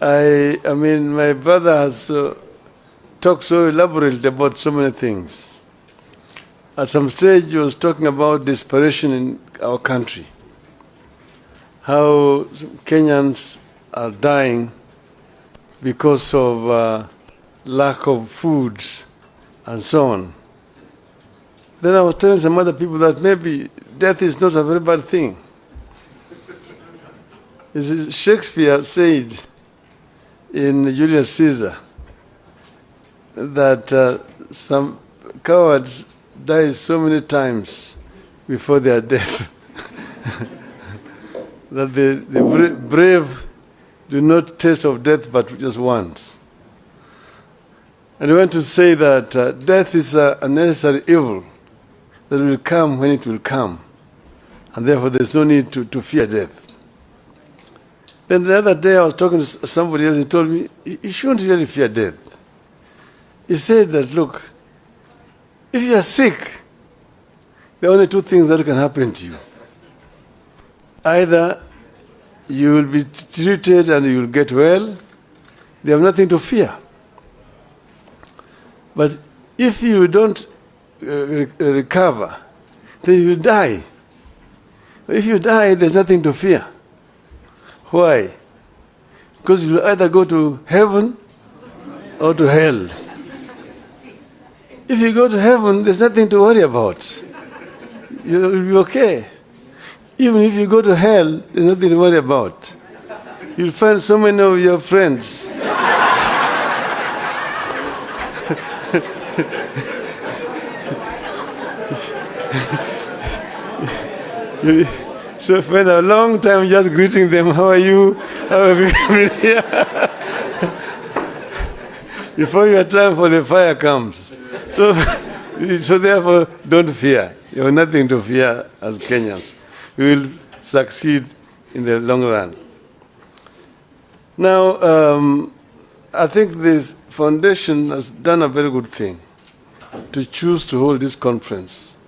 I mean, my brother has talked so elaborately about so many things. At some stage, he was talking about desperation in our country, how Kenyans are dying because of lack of food and so on. Then I was telling some other people that maybe death is not a very bad thing. Shakespeare said in Julius Caesar that some cowards die so many times before their death that the brave do not taste of death but just once. And I want to say that death is a necessary evil that will come when it will come, and therefore there's no need to fear death. Then the other day I was talking to somebody else, he told me, you shouldn't really fear death. He said that, look, if you are sick, there are only two things that can happen to you. Either you will be treated and you will get well, they have nothing to fear. But if you don't recover, then you die. If you die, there's nothing to fear. Why? Because you will either go to heaven or to hell. If you go to heaven, there's nothing to worry about. You will be okay. Even if you go to hell, there's nothing to worry about. You'll find so many of your friends. So spend a long time just greeting them. How are you? How have you been here? Before your time for the fire comes. So therefore, don't fear. You have nothing to fear as Kenyans. We will succeed in the long run. Now, I think this foundation has done a very good thing to choose to hold this conference.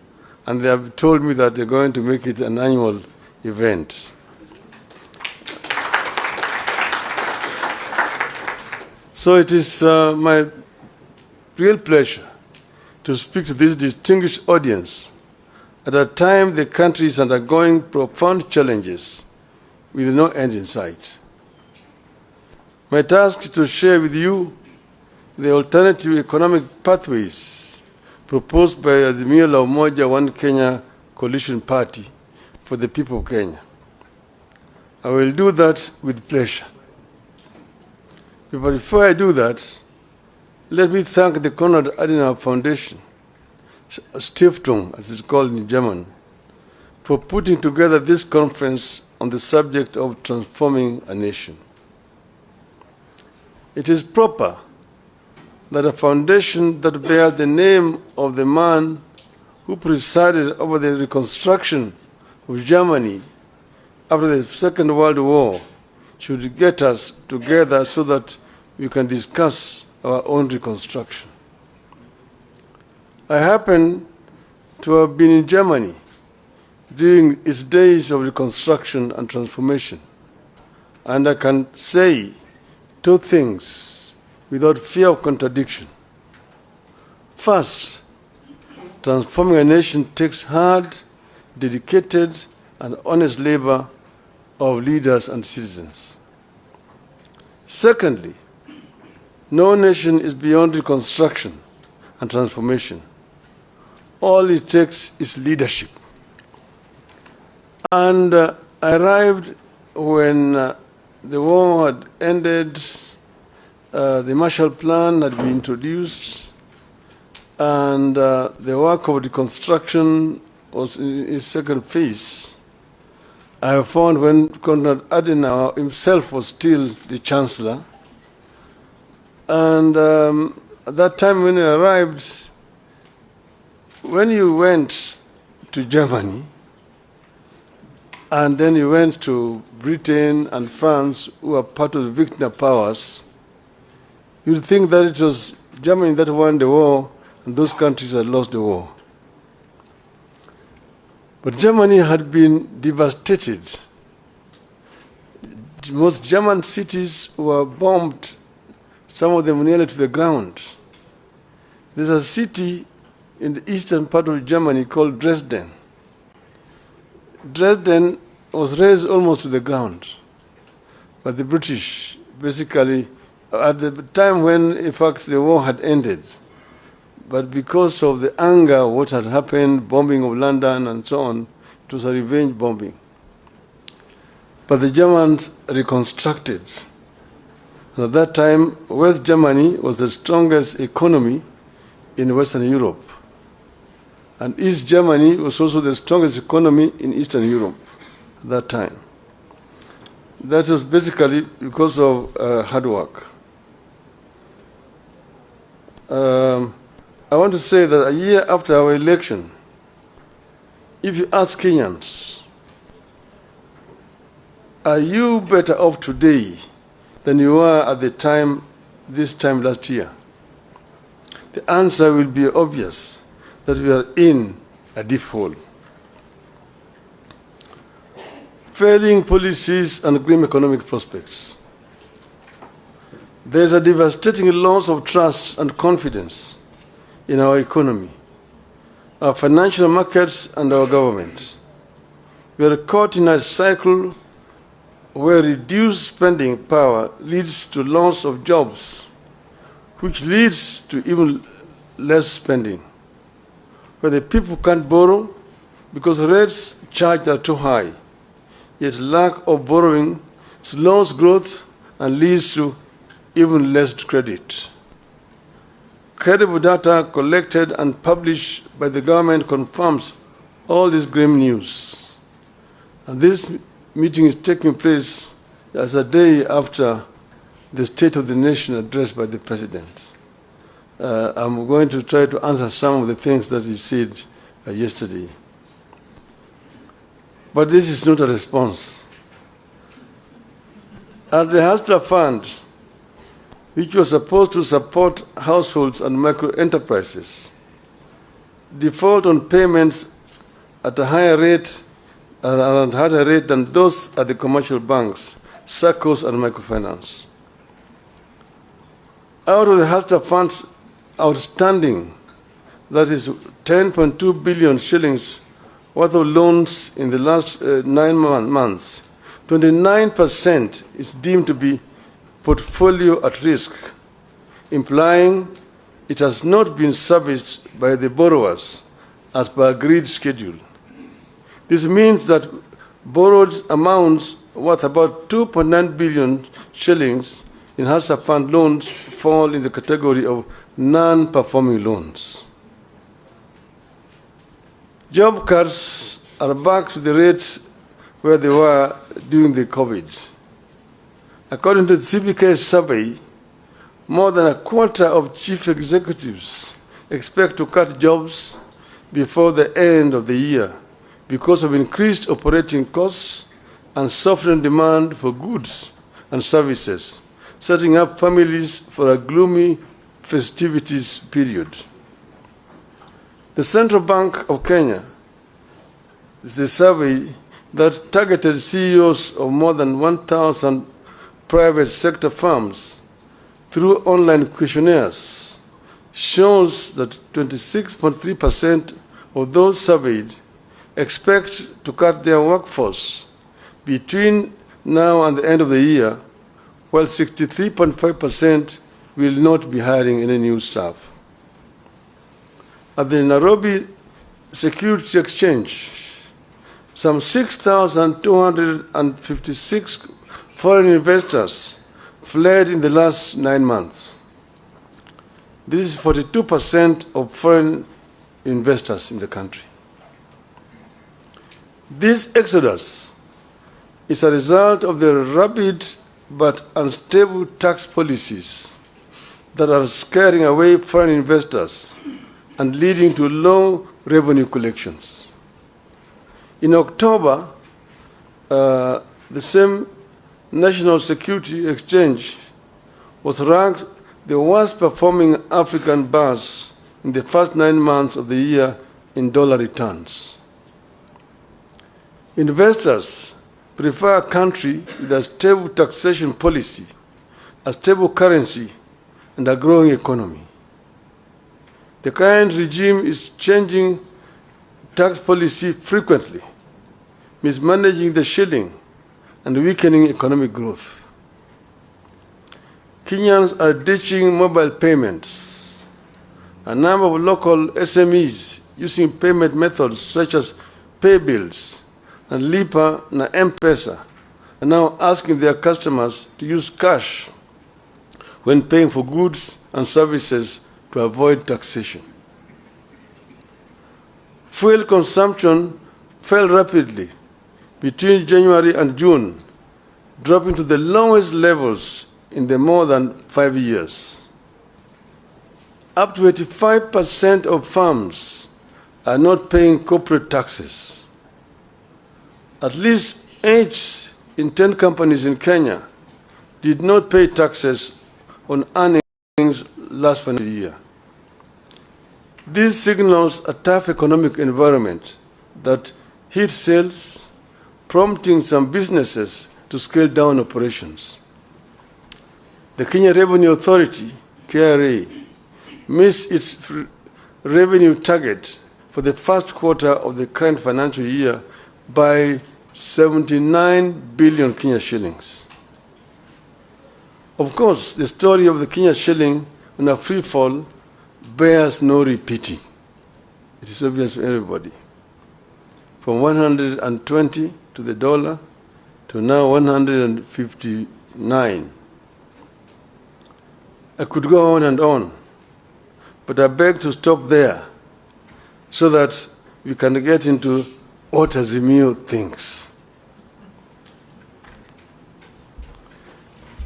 And they have told me that they're going to make it an annual event. So it is my real pleasure to speak to this distinguished audience at a time the country is undergoing profound challenges with no end in sight. My task is to share with you the alternative economic pathways proposed by the Azimio la Umoja One Kenya Coalition Party for the people of Kenya. I will do that with pleasure. But before I do that, let me thank the Konrad Adenauer Foundation, Stiftung, as it's called in German, for putting together this conference on the subject of transforming a nation. It is proper that a foundation that bears the name of the man who presided over the reconstruction of Germany after the Second World War should get us together so that we can discuss our own reconstruction. I happen to have been in Germany during its days of reconstruction and transformation, and I can say two things without fear of contradiction. First, transforming a nation takes hard, dedicated, and honest labor of leaders and citizens. Secondly, no nation is beyond reconstruction and transformation. All it takes is leadership. And I arrived when the war had ended, the Marshall Plan had been introduced, and the work of reconstruction was in its second phase. I found when Konrad Adenauer himself was still the chancellor, and at that time when I arrived, when you went to Germany, and then you went to Britain and France, who are part of the victor powers, you'd think that it was Germany that won the war, and those countries had lost the war. But Germany had been devastated Most German cities were bombed, some of them nearly to the ground. There's a city in the eastern part of Germany called Dresden. Dresden was razed almost to the ground by the British, basically, at the time when, in fact, the war had ended. But because of the anger of what had happened, bombing of London and so on, it was a revenge bombing. But the Germans reconstructed. And at that time, West Germany was the strongest economy in Western Europe. And East Germany was also the strongest economy in Eastern Europe at that time. That was basically because of hard work. I want to say that a year after our election, if you ask Kenyans, are you better off today than you were at the time, this time last year? The answer will be obvious, that we are in a deep hole. Failing policies and grim economic prospects. There is a devastating loss of trust and confidence in our economy, our financial markets, and our government. We are caught in a cycle where reduced spending power leads to loss of jobs, which leads to even less spending, where the people can't borrow because rates charged are too high, yet lack of borrowing slows growth and leads to even less credit. Credible data collected and published by the government confirms all this grim news. And this meeting is taking place as a day after the State of the Nation address by the President. I'm going to try to answer some of the things that he said yesterday. But this is not a response. At the Hustler Fund, which was supposed to support households and micro enterprises, default on payments at a higher rate than those at the commercial banks, SACCOs, and microfinance. Out of the Hustler Fund's outstanding, that is 10.2 billion shillings worth of loans in the last 9 months, 29% is deemed to be portfolio at risk, implying it has not been serviced by the borrowers as per agreed schedule. This means that borrowed amounts worth about 2.9 billion shillings in Hustler Fund loans fall in the category of non-performing loans. Job cuts are back to the rate where they were during the COVID. According to the CBK survey, more than a quarter of chief executives expect to cut jobs before the end of the year because of increased operating costs and softening demand for goods and services, setting up families for a gloomy festivities period. The Central Bank of Kenya is the survey that targeted CEOs of more than 1,000 private sector firms through online questionnaires shows that 26.3% of those surveyed expect to cut their workforce between now and the end of the year, while 63.5% will not be hiring any new staff. At the Nairobi Securities Exchange, some 6,256 foreign investors fled in the last 9 months. This is 42% of foreign investors in the country. This exodus is a result of the rapid but unstable tax policies that are scaring away foreign investors and leading to low revenue collections. In October, the same National Security Exchange was ranked the worst performing African bus in the first 9 months of the year in dollar returns. Investors prefer a country with a stable taxation policy, a stable currency, and a growing economy. The current regime is changing tax policy frequently, mismanaging the shilling, and weakening economic growth. Kenyans are ditching mobile payments. A number of local SMEs using payment methods such as pay bills and Lipa na M-Pesa are now asking their customers to use cash when paying for goods and services to avoid taxation. Fuel consumption fell rapidly between January and June, dropping to the lowest levels in the more than 5 years. Up to 85% of farms are not paying corporate taxes. At least 8 in 10 companies in Kenya did not pay taxes on earnings last financial year. This signals a tough economic environment that hit sales, prompting some businesses to scale down operations. The Kenya Revenue Authority, KRA, missed its revenue target for the first quarter of the current financial year by 79 billion Kenya shillings. Of course, the story of the Kenya shilling on a free fall bears no repeating. It is obvious to everybody. From 120 to the dollar to now 159. I could go on and on, but I beg to stop there so that we can get into what Azimio thinks.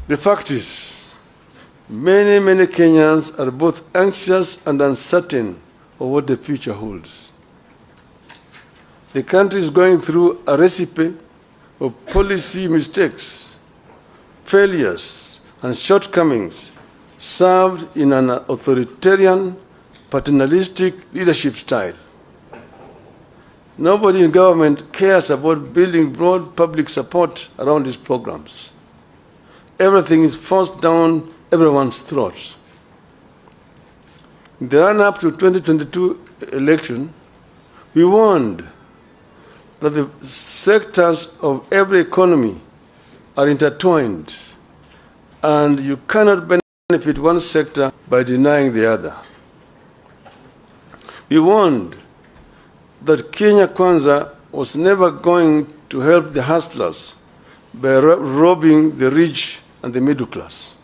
The fact is, many Kenyans are both anxious and uncertain of what the future holds. The country is going through a recipe of policy mistakes, failures, and shortcomings served in an authoritarian, paternalistic leadership style. Nobody in government cares about building broad public support around these programs. Everything is forced down everyone's throats. In the run-up to 2022 election, we warned that the sectors of every economy are intertwined, and you cannot benefit one sector by denying the other. We warned that Kenya Kwanza was never going to help the hustlers by robbing the rich and the middle class.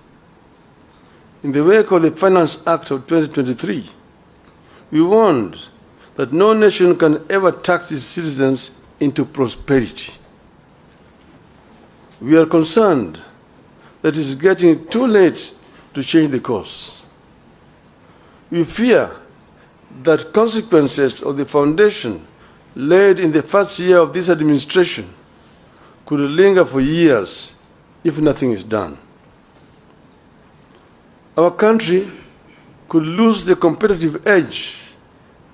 In the wake of the Finance Act of 2023, we warned that no nation can ever tax its citizens into prosperity. We are concerned that it is getting too late to change the course. We fear that consequences of the foundation laid in the first year of this administration could linger for years if nothing is done. Our country could lose the competitive edge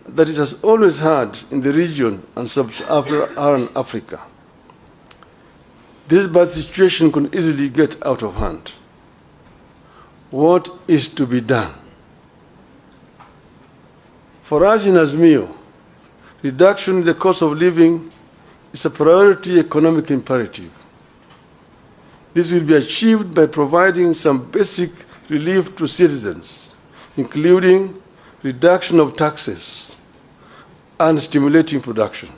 that it has always had in the region and sub-Saharan Africa. This bad situation could easily get out of hand. What is to be done? For us in Azimio, reduction in the cost of living is a priority economic imperative. This will be achieved by providing some basic relief to citizens, including reduction of taxes and stimulating production.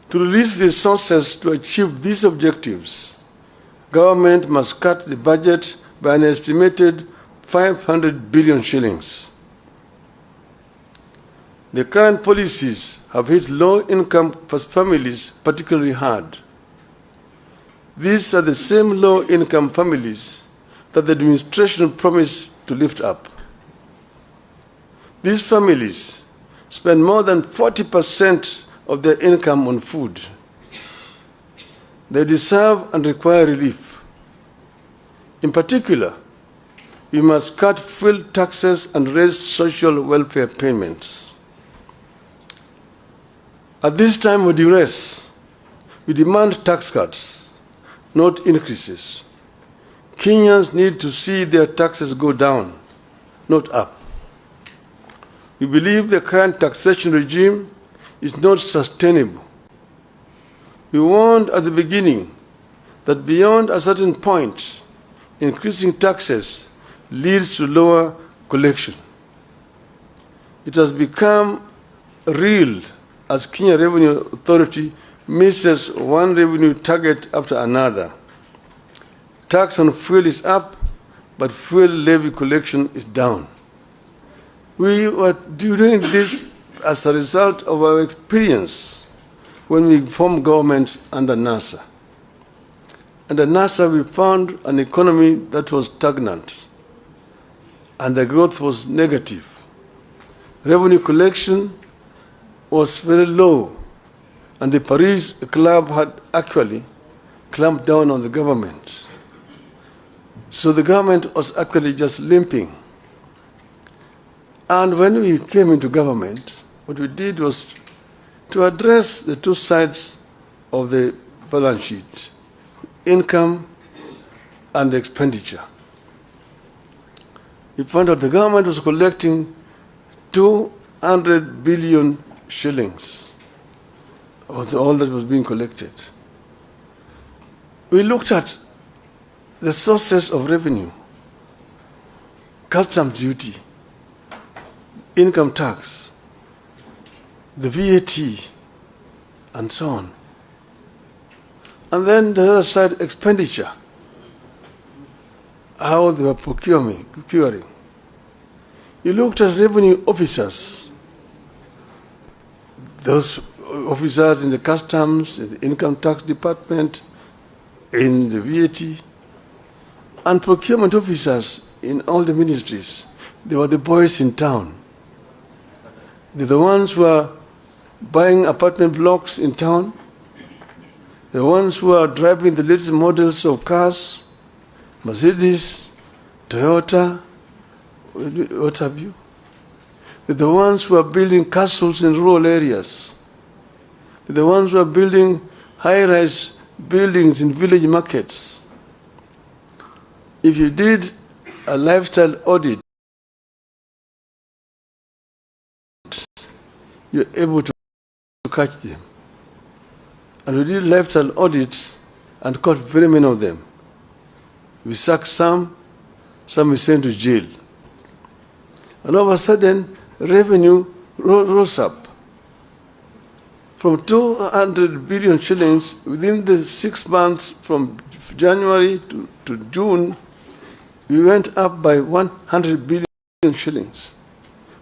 To release resources to achieve these objectives, government must cut the budget by an estimated 500 billion shillings. The current policies have hit low-income families particularly hard. These are the same low-income families that the administration promised to lift up. These families spend more than 40% of their income on food. They deserve and require relief. In particular, we must cut fuel taxes and raise social welfare payments. At this time of duress, We demand tax cuts, not increases. Kenyans need to see their taxes go down, not up. We believe the current taxation regime is not sustainable. We warned at the beginning that beyond a certain point, increasing taxes leads to lower collection. It has become real as Kenya Revenue Authority misses one revenue target after another. Tax on fuel is up, but fuel levy collection is down. We were doing this as a result of our experience when we formed government under NASA. Under NASA, we found an economy that was stagnant, and the growth was negative. Revenue collection was very low, and the Paris Club had actually clamped down on the government. So the government was actually just limping. And when we came into government, what we did was to address the two sides of the balance sheet, income and expenditure. We found out the government was collecting 200 billion shillings of all that was being collected. We looked at the sources of revenue, customs duty, income tax, the VAT, and so on. And then the other side, expenditure, how they were procuring. You looked at revenue officers, those officers in the customs, in the income tax department, in the VAT, and procurement officers in all the ministries. They were the boys in town. They're the ones who are buying apartment blocks in town, the ones who are driving the latest models of cars, Mercedes, Toyota, what have you. They're the ones who are building castles in rural areas. They're the ones who are building high-rise buildings in village markets. If you did a lifestyle audit, you're able to catch them. And we did lifestyle audits and caught very many of them. We sacked some we sent to jail. And all of a sudden, revenue rose up. From 200 billion shillings, within the 6 months from January to June, we went up by 100 billion shillings.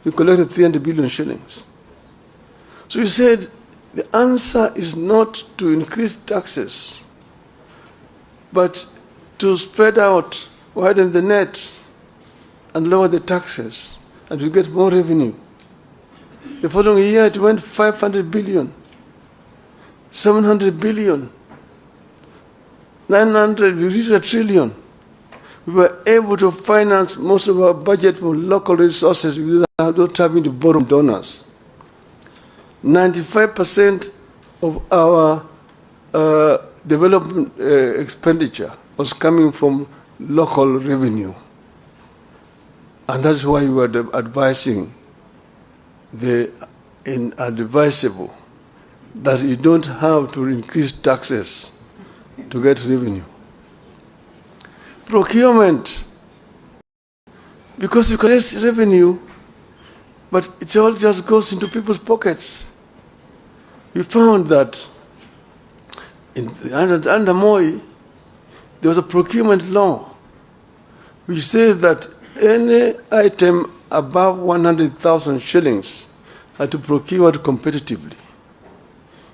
We collected 300 billion shillings. So we said, the answer is not to increase taxes, but to spread out, widen the net, and lower the taxes, and we get more revenue. The following year, it went 500 billion, 700 billion, 900, we reached 1 trillion. We were able to finance most of our budget from local resources without having to borrow from donors. 95% of our development expenditure was coming from local revenue. And that's why we were advising the inadvisable that you don't have to increase taxes to get revenue. Procurement, because you collect revenue, but it all just goes into people's pockets. We found that under Moi, there was a procurement law which says that any item above 100,000 shillings had to procure competitively.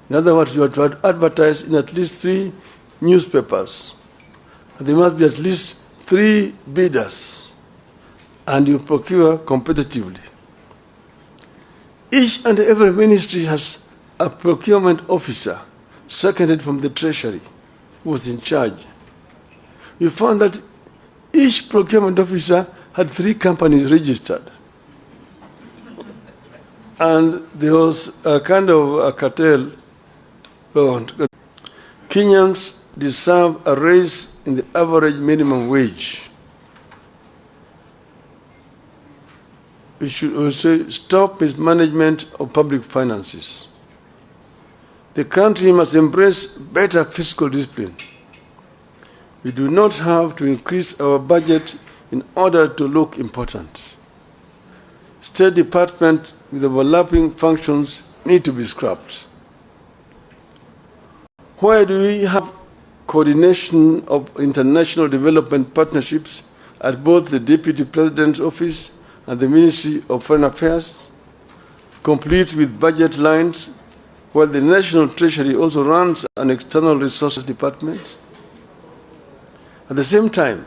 In other words, you have to advertise in at least 3 newspapers. And there must be at least 3 bidders, and you procure competitively. Each and every ministry has a procurement officer seconded from the treasury who was in charge. We found that each procurement officer had 3 companies registered. And there was a kind of a cartel. Kenyans deserve a raise in the average minimum wage. We should also stop mismanagement of public finances. The country must embrace better fiscal discipline. We do not have to increase our budget in order to look important. State departments with overlapping functions need to be scrapped. Why do we have coordination of international development partnerships at both the Deputy President's Office and the Ministry of Foreign Affairs, complete with budget lines, while the National Treasury also runs an external resources department? At the same time,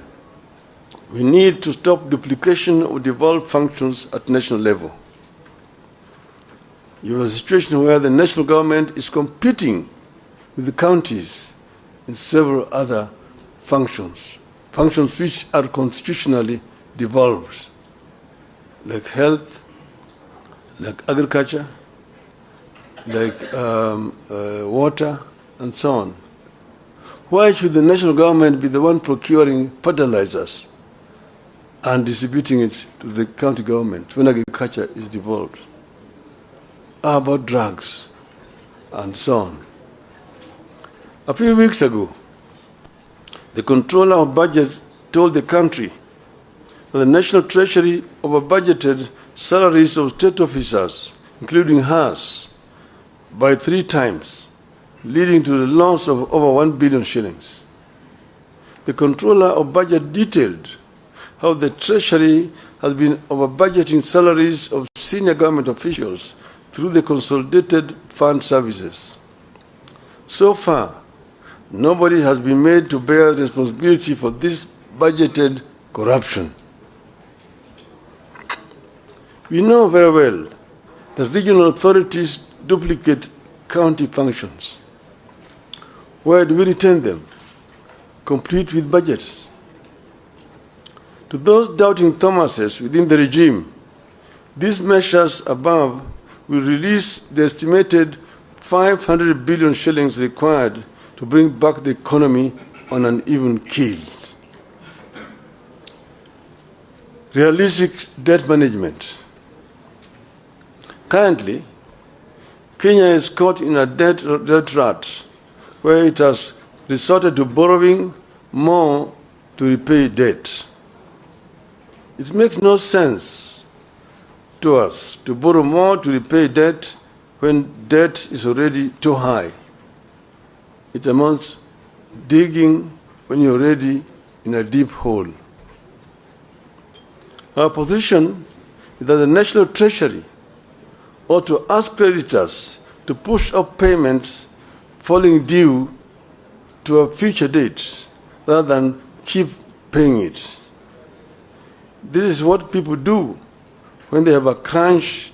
we need to stop duplication of devolved functions at national level. You have a situation where the national government is competing with the counties in several other functions which are constitutionally devolved, like health, like agriculture, like water, and so on. Why should the national government be the one procuring fertilizers and distributing it to the county government when agriculture is devolved? How about drugs and so on? A few weeks ago, the Controller of Budget told the country that the National Treasury over-budgeted salaries of state officers, including hers, by 3 times, leading to the loss of over 1 billion shillings. The Controller of Budget detailed how the Treasury has been over-budgeting salaries of senior government officials through the Consolidated Fund Services. So far, nobody has been made to bear responsibility for this budgeted corruption. We know very well that regional authorities duplicate county functions. Where do we retain them? Complete with budgets. To those doubting Thomases within the regime, these measures above will release the estimated 500 billion shillings required to bring back the economy on an even keel. Realistic debt management. Currently, Kenya is caught in a debt rut where it has resorted to borrowing more to repay debt. It makes no sense to us to borrow more to repay debt when debt is already too high. It amounts digging when you're already in a deep hole. Our position is that the National Treasury ought to ask creditors to push up payments falling due to a future date rather than keep paying it. This is what people do when they have a crunch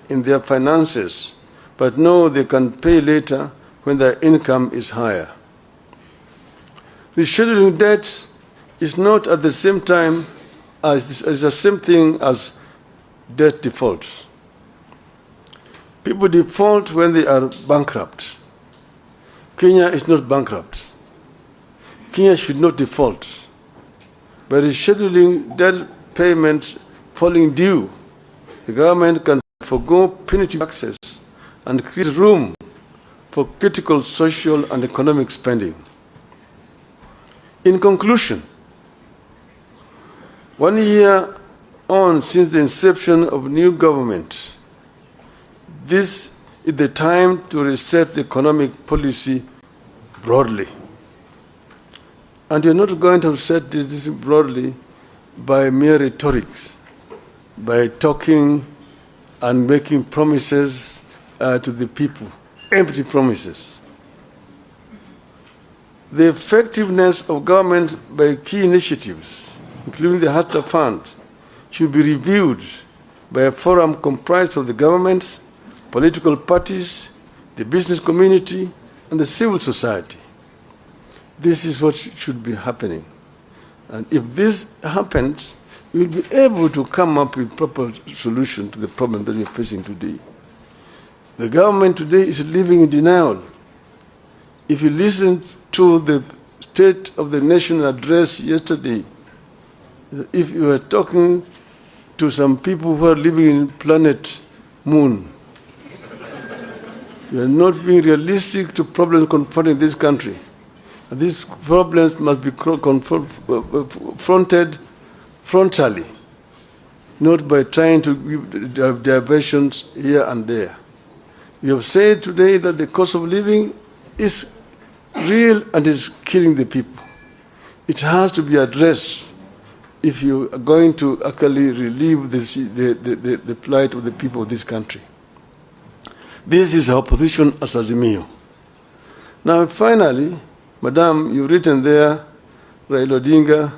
in their finances, but know they can pay later when their income is higher. Rescheduling debt is not at the same time as the same thing as debt default. People default when they are bankrupt. Kenya is not bankrupt. Kenya should not default. By rescheduling debt payments falling due, the government can forgo punitive taxes and create room for critical social and economic spending. In conclusion, 1 year on since the inception of new government, this is the time to reset the economic policy broadly. And you're not going to set this broadly by mere rhetorics, by talking and making promises to the people, empty promises. The effectiveness of government by key initiatives, including the Hustler Fund, should be reviewed by a forum comprised of the government, political parties, the business community, and the civil society. This is what should be happening. And if this happens, we will be able to come up with proper solution to the problem that we are facing today. The government today is living in denial. If you listen to the State of the Nation address yesterday, if you were talking to some people who are living in planet Moon, you are not being realistic to problems confronting this country. And these problems must be confronted frontally, not by trying to give diversions here and there. We have said today that the cost of living is real and is killing the people. It has to be addressed if you are going to actually relieve the plight of the people of this country. This is our position as Azimio. Now, finally, Madam, you've written there, Raila Odinga